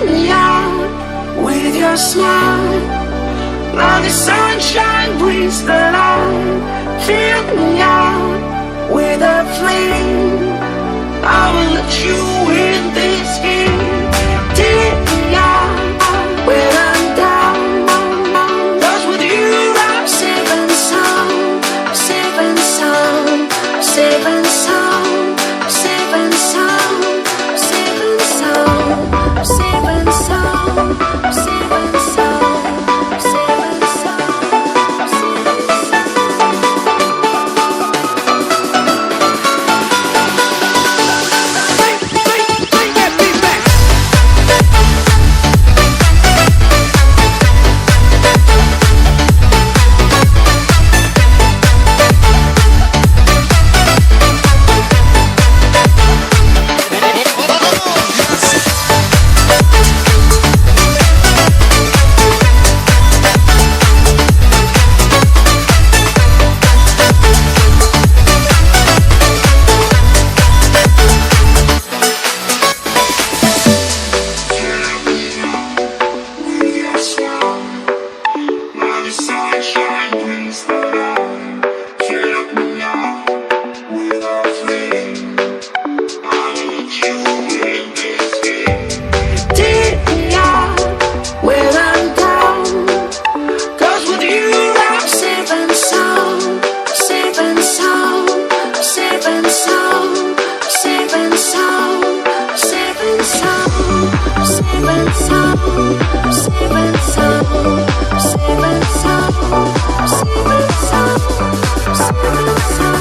me out with your smile. Now the sunshine brings the light. Fill me out with a flame. I will let you in this game. Take me out when I'm down. 'Cause with you I'm safe and sound. I'm safe and sound. I'm safe and sound. I'm safe and sound. I'm safe and sound. I'm safe and sound. I'm safe and sound. I'm safe and sound. I'm safe and sound. Bring that beat back. Take me out when I'm down. 'Cause with you I'm safe and sound. I'm safe and sound. I'm safe and sound. I'm safe and sound. I'm safe and sound. I'm safe and sound. I'm safe and sound. I'm safe and sound. I'm safe and sound. I'm safe and sound. I'm safe and sound.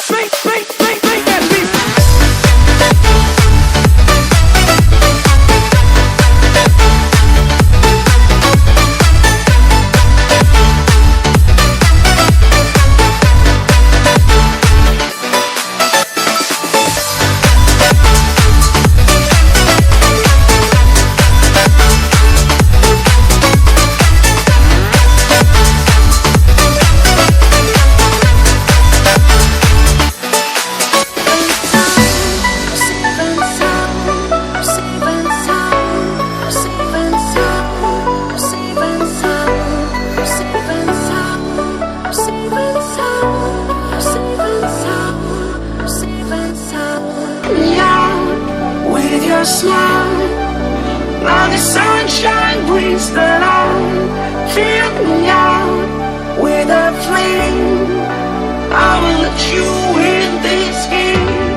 Bring that beat. Smile. Now the sunshine brings the light. Fill me out with a flame. I will let you in this game.